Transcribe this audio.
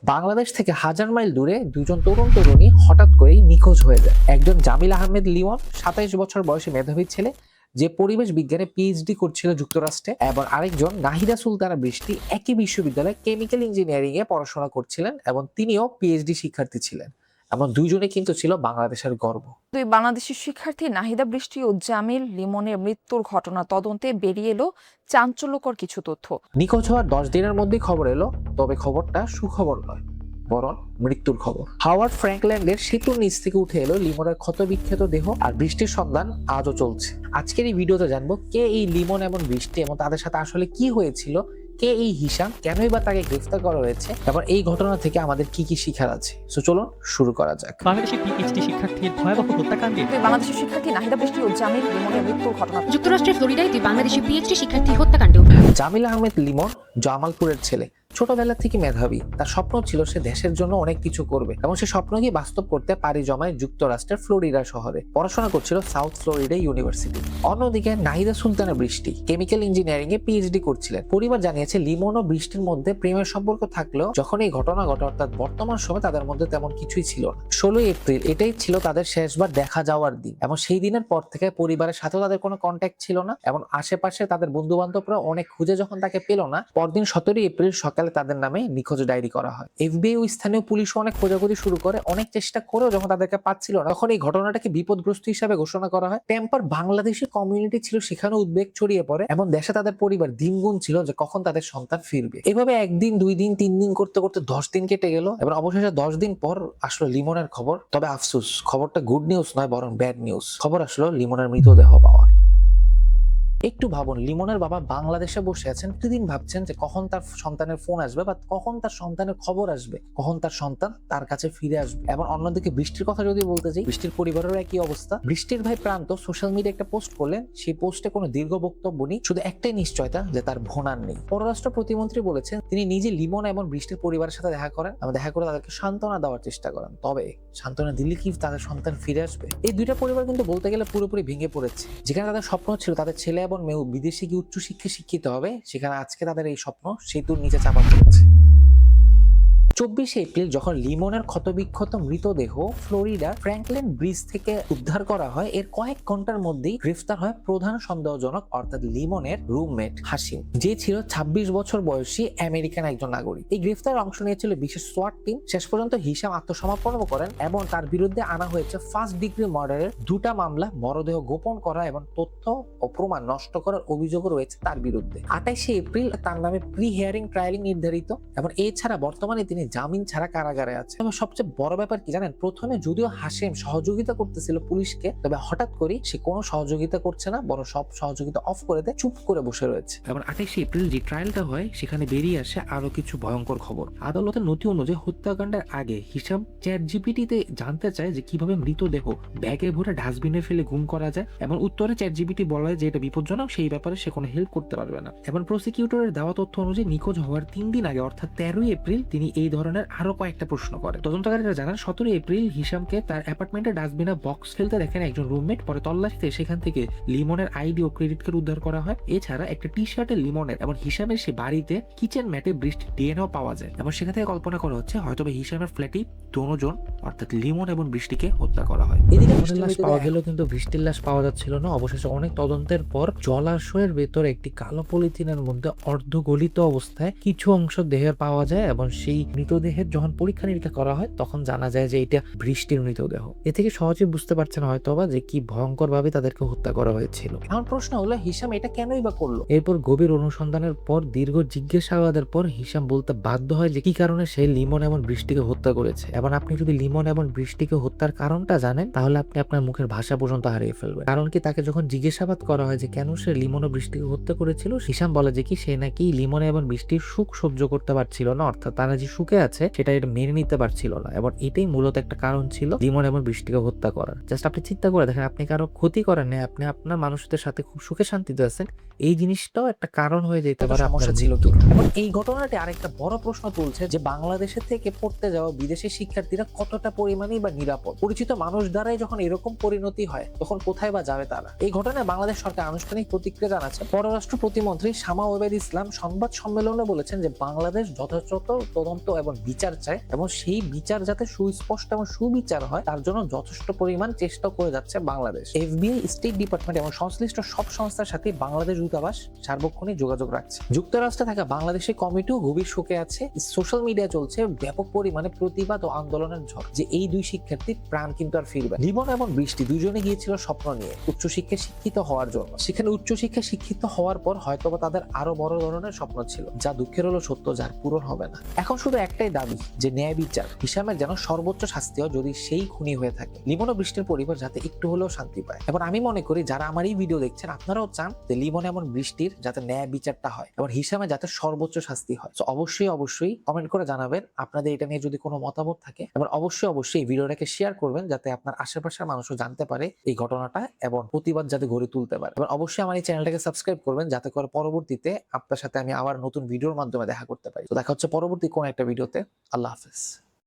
বাংলাদেশ থেকে হাজার মাইল দূরে দুজন তরুণী হঠাৎ করেই নিখোঁজ হয়ে যায়। একজন জামিল আহমেদ লিমন, 27 বছর বয়সী মেধাবী ছেলে, যে পরিবেশ বিজ্ঞানে পিএইচডি করছিল যুক্তরাষ্ট্রে, এবং আরেকজন নাহিদা সুলতানা বৃষ্টি একই বিশ্ববিদ্যালয়ে কেমিক্যাল ইঞ্জিনিয়ারিং এ পড়াশোনা করছিলেন এবং তিনিও পিএইচডি শিক্ষার্থী ছিলেন। এবং দুইজনে কিন্তু ছিল বাংলাদেশের গর্ব। দুই বাংলাদেশি শিক্ষার্থী নাহিদা বৃষ্টি ও জামিল লিমনের মৃত্যুর ঘটনা তদন্তে বেরিয়ে এলো চাঞ্চল্যকর কিছু তথ্য। নিখোঁজ হওয়ার 10 দিনের মধ্যেই খবর এলো, তবে খবরটা সুখবর নয়, বরং মৃত্যুর খবর। হাওয়ার্ড ফ্র্যাঙ্কল্যান্ডের সেতুর নিচ থেকে উঠে এলো লিমনের ক্ষতবিক্ষত দেহ, আর বৃষ্টির সন্ধান আজও চলছে। আজকের এই ভিডিওতে জানবো কে এই লিমন এবং বৃষ্টি, এবং তাদের সাথে আসলে কি হয়েছিল, কে এই হিসাম, কেনই বা তাকে গ্রেফতার করা হয়েছে, তারপর এই ঘটনা থেকে আমাদের কি কি শিখার আছে। সো চলুন শুরু করা যাক। বাংলাদেশের পিএইচডি শিক্ষার্থীর ভয়াবহ হত্যাকাণ্ডে দুই বাংলাদেশি শিক্ষার্থী নাহিদা বৃষ্টি ও জামিল লিমনের মৃত্যুর ঘটনা। যুক্তরাষ্ট্রের ফ্লোরিডায় দুই বাংলাদেশি পিএইচডি শিক্ষার্থী হত্যাকাণ্ড। জামিল আহমেদ লিমন জামালপুরের ছেলে। ছোটবেলা থেকে মেধাবী, তার স্বপ্ন ছিল সে দেশের জন্য অনেক কিছু করবে, এবং সে স্বপ্নকে বাস্তব করতে পাড়ি জমায় যুক্তরাষ্ট্রের ফ্লোরিডা শহরে। পড়াশোনা করছিল সাউথ ফ্লোরিডা ইউনিভার্সিটি। অন্যদিকে নাহিদা সুলতানা বৃষ্টি কেমিক্যাল ইঞ্জিনিয়ারিং এ পিএইচডি করছিলেন। পরিবার জানিয়েছে লিমন ও বৃষ্টির মধ্যে প্রেমের সম্পর্ক থাকলেও যখন এই ঘটনা ঘটে, অর্থাৎ বর্তমান সময় তাদের মধ্যে তেমন কিছুই ছিল না। 16 এপ্রিল এটাই ছিল তাদের শেষবার দেখা যাওয়ার দিন, এবং সেই দিনের পর থেকে পরিবারের সাথেও তাদের কোনো কন্ট্যাক্ট ছিল না, এবং আশেপাশে তাদের বন্ধু বান্ধবরা অনেক খুঁজে যখন তাকে পেল না, পরদিন 17 এপ্রিল সকালে তাদের নামে নিখোঁজ ডায়েরি করা হয়। এফবিআই ও স্থানীয় পুলিশও অনেক খোঁজাখুঁজি শুরু করে, অনেক চেষ্টা করেও যখন তাদেরকে পাচ্ছিল না, তখন এই ঘটনাটাকে বিপদগ্রস্ত হিসাবে ঘোষণা করা হয়। টেম্পার বাংলাদেশি কমিউনিটি ছিল, সেখানে উদ্বেগ ছড়িয়ে পড়ে, এবং দেশে তাদের পরিবার দিনগুণ ছিল যে কখন তাদের সন্তান ফিরবে। এভাবে একদিন, 2 দিন, 3 দিন করতে করতে 10 দিন কেটে গেল, এবং অবশেষে 10 দিন পর আসলো লিমনের খবর। তবে আফসোস, খবরটা গুড নিউজ নয়, বরং ব্যাড নিউজ। খবর আসলো লিমনের মৃতদেহ পাওয়ার। একটু ভাবুন, লিমনের বাবা বাংলাদেশে বসে আছেন, প্রতিদিন ভাবছেন যে কখন তার সন্তানের ফোন আসবে, বা কখন তার সন্তানের খবর আসবে, কখন তার সন্তান তার কাছে ফিরে আসবে। এবং অন্যদিকে বৃষ্টির কথা যদি বলতে যাই, বৃষ্টির পরিবারেরও একই অবস্থা। বৃষ্টির ভাই প্রান্ত সোশ্যাল মিডিয়ায় একটা পোস্ট করলেন, সেই পোস্টে কোনো দীর্ঘ বক্তব্য নেই, শুধু একটাই নিশ্চয়তা যে তার ভোনার নেই। পররাষ্ট্র প্রতিমন্ত্রী বলেছেন তিনি নিজে লিমন এবং বৃষ্টির পরিবারের সাথে দেখা করেন, এবং দেখা করে তাদেরকে সান্ত্বনা দেওয়ার চেষ্টা করেন। তবে সান্ত্বনা দিলে কি তাদের সন্তান ফিরে আসবে? এই দুইটা পরিবার কিন্তু বলতে গেলে পুরোপুরি ভেঙে পড়েছে। যেখানে তাদের স্বপ্ন ছিল তাদের ছেলে এবং মেয়ে বিদেশে গিয়ে উচ্চশিক্ষায় শিক্ষিত হবে, সেখানে আজকে তাদের এই স্বপ্ন সেতুর নিচে চাপা পড়েছে। 24 এপ্রিল যখন লিমনের ক্ষতবিক্ষত মৃতদেহ ফ্লোরিডা ফ্র্যাঙ্কলিন ব্রিজ থেকে উদ্ধার করা হয়, এর কয়েক ঘন্টার মধ্যেই গ্রেফতার হয় প্রধান সন্দেহজনক, অর্থাৎ লিমনের রুমমেট হাসিম, যে ছিল 26 বছর বয়সী আমেরিকান একজন নাগরিক। এই গ্রেফতারে অংশ নিয়েছিল বিশেষ সোয়াট টিম। শেষ পর্যন্ত হিসাম আত্মসমর্পণ করেন, এবং তার বিরুদ্ধে আনা হয়েছে ফার্স্ট ডিগ্রি মার্ডারের 2টা মামলা, মরদেহ গোপন করা এবং তথ্য ও প্রমাণ নষ্ট করার অভিযোগ রয়েছে তার বিরুদ্ধে। 28 এপ্রিল তার নামে প্রি হিয়ারিং ট্রায়ালিং নির্ধারিত, এবং এছাড়া বর্তমানে তিনি জামিন ছাড়া কারাগারে আছে। এবং সবচেয়ে বড় ব্যাপার কি জানেন, প্রথমে যদিও হাসিম সহযোগিতা করতেছিল পুলিশকে, তবে হঠাৎ করে সে কোনো সহযোগিতা করছে না, বরং সব সহযোগিতা অফ করে দেয়, চুপ করে বসে রয়েছে। এবং 28 এপ্রিল যে ট্রায়ালটা হয়, সেখানে বেরিয়ে আসে আরো কিছু ভয়ঙ্কর খবর। আদালতের নথি অনুযায়ী হত্যাকাণ্ডের আগে হিসাম চ্যাটজিপিটিতে জানতে চায় যে কিভাবে মৃতদেহ ব্যাগে ভরে ডাস্টবিনে ফেলে গুম করা যায়, এবং উত্তরে চ্যাটজিপিটি বলে যে এটা বিপজ্জনক, সেই ব্যাপারে সে কোনো হেল্প করতে পারবে না। এবং প্রসিকিউটরের দেওয়া তথ্য অনুযায়ী নিখোঁজ হওয়ার 3 দিন আগে, অর্থাৎ 13 এপ্রিল, তিনি এই ধরনের আরো কয়েকটা প্রশ্ন করে। তদন্তকারীরা জানান 17 এপ্রিল হিসামকে তার অ্যাপার্টমেন্টে ডাস্টবিনে বক্স ফেলতে দেখেন একজন রুমমেট। পরে তল্লাশিতে সেখান থেকে লিমনের আইডি ও ক্রেডিট কার্ড উদ্ধার করা হয়। এছাড়া একটা টি শার্টে লিমনের এবং হিসামের সে বাড়িতে কিচেন ম্যাটে বৃষ্টির ডিএনএও পাওয়া যায়, এবং সেখান থেকে কল্পনা করা হচ্ছে হয়তো হিসামের ফ্ল্যাটেই দুজন, অর্থাৎ লিমন এবং বৃষ্টিকে হত্যা করা হয়। এদিকে লাশ পাওয়া গেল, কিন্তু বৃষ্টির লাশ পাওয়া যাচ্ছিল না। অবশেষে অনেক তদন্তের পর জলাশয়ের ভেতর একটি কালো পলিথিনের মধ্যে অর্ধগলিত অবস্থায় কিছু অংশ দেহের পাওয়া যায়, এবং সেই মৃতদেহের যখন পরীক্ষা নিরীক্ষা করা হয় তখন জানা যায় যে এটা বৃষ্টির মৃতদেহ। এ থেকে সহজে বুঝতে পারছেন হয়তোবা যে কি ভয়ঙ্কর ভাবে তাদেরকে হত্যা করা হয়েছিল। এখন প্রশ্ন হলো, হিসাম এটা কেনই বা করলো? এরপর গভীর অনুসন্ধানের পর, দীর্ঘ জিজ্ঞাসাবাদের পর হিসাম বলতে বাধ্য হয় যে কি কারণে সে লিমন এবং বৃষ্টিকে হত্যা করেছে। এবং আপনি যদি লিমন এবং বৃষ্টিকে হত্যার কারণটা জানেন, তাহলে আপনি আপনার মুখের ভাষা পর্যন্ত হারিয়ে ফেলবেন। কারণ কি, তাকে যখন জিজ্ঞাসাবাদ করা হয় যে কেন সে লিমন ও বৃষ্টিকে হত্যা করেছিল, হিসাম বলে যে কি সে নাকি লিমন এবং বৃষ্টির সুখ সহ্য করতে পারছিল না, অর্থাৎ তারা যে সুখে আছে সেটা এটা মেনে নিতে পারছিল না, এবং এটাই মূলত একটা কারণ ছিল লিমন এবং বৃষ্টিকে হত্যা করার। জাস্ট আপনি চিন্তা করে দেখেন, আপনি কারো ক্ষতি করেন না, আপনি আপনার মানুষদের সাথে খুব সুখে শান্তিতে আছেন, এই জিনিসটাও একটা কারণ হয়ে যেতে পারে সমস্যা ছিল। মৃত্যুর। এবং এই ঘটনাটি আরেকটা বড় প্রশ্ন তুলছে যে বাংলাদেশের থেকে পড়তে যাওয়া বিদেশি শিক্ষার্থীরা কতটা পরিমাণে বা নিরাপদ। পরিচিত মানুষ দ্বারাই যখন এরকম পরিণতি হয়, তখন কোথায় বা যাবে তারা? এই ঘটনায় বাংলাদেশ সরকার আনুষ্ঠানিক প্রতিক্রিয়া জানাচ্ছে। পররাষ্ট্র প্রতিমন্ত্রী শামা ওবায়দ ইসলাম সংবাদ সম্মেলনে বলেছেন যে বাংলাদেশ যথাযথ তদন্ত এবং বিচার চায় এবং সেই বিচার যাতে সুস্পষ্ট এবং সুবিচার হয় তার জন্য যথেষ্ট পরিমাণ চেষ্টা করে যাচ্ছে বাংলাদেশ। এফবিআই, স্টেট ডিপার্টমেন্ট এবং সংশ্লিষ্ট সব সংস্থার সাথে বাংলাদেশ দূতাবাস সার্বক্ষণিক যোগাযোগ রাখছে। যুক্তরাষ্ট্রে থাকা বাংলাদেশের কমিটিও গভীর শোকে আছে। সোশ্যাল মিডিয়া চলছে ব্যাপক পরিমাণে প্রতিবাদ ও আন্দোলনের ঝড় যে এই দুই শিক্ষার্থীর প্রাণ কিন্তু আর ফিরবে। লিমন এবং বৃষ্টি দুজনে গিয়েছিল স্বপ্ন নিয়ে উচ্চশিক্ষায় শিক্ষিত হওয়ার জন্য। সেখানে উচ্চশিক্ষায় শিক্ষিত হওয়ার পর হয়তোবা তাদের আরো বড় ধরনের স্বপ্ন ছিল, যা দুঃখের হলো সত্য, যার পূরণ হবে না। এখন শুধু একটাই দাবি যে ন্যায় বিচার, হিসামের যেন সর্বোচ্চ শাস্তি হয় যদি সেই খুনি হয়ে থাকে। লিমন ও বৃষ্টির পরিবার যাতে একটু হলেও শান্তি পায়। এবং আমি মনে করি যারা আমার এই ভিডিও দেখছেন আপনারাও চান যে লিমন এবং বৃষ্টির যাতে ন্যায় বিচারটা হয় এবং হিসামে যাতে সর্বোচ্চ শাস্তি হয়। তো অবশ্যই কমেন্ট করে জানাবেন আপনাদের এটা নিয়ে যদি কোনো মতামত থাকে, এবং অবশ্যই এই ভিডিওটাকে শেয়ার করবেন যাতে আপনার আশেপাশের মানুষও জানতে পারে এই ঘটনাটা এবং প্রতিবাদ যাতে গড়ে তুলতে পারে। এবং অবশ্যই আমার এই চ্যানেলটাকে সাবস্ক্রাইব করবেন যাতে করে পরবর্তীতে আপনার সাথে আমি আবার নতুন ভিডিওর মাধ্যমে দেখা করতে পারি। তো দেখা হচ্ছে পরবর্তী কোন একটা ভিডিওতে। আল্লাহ হাফেজ।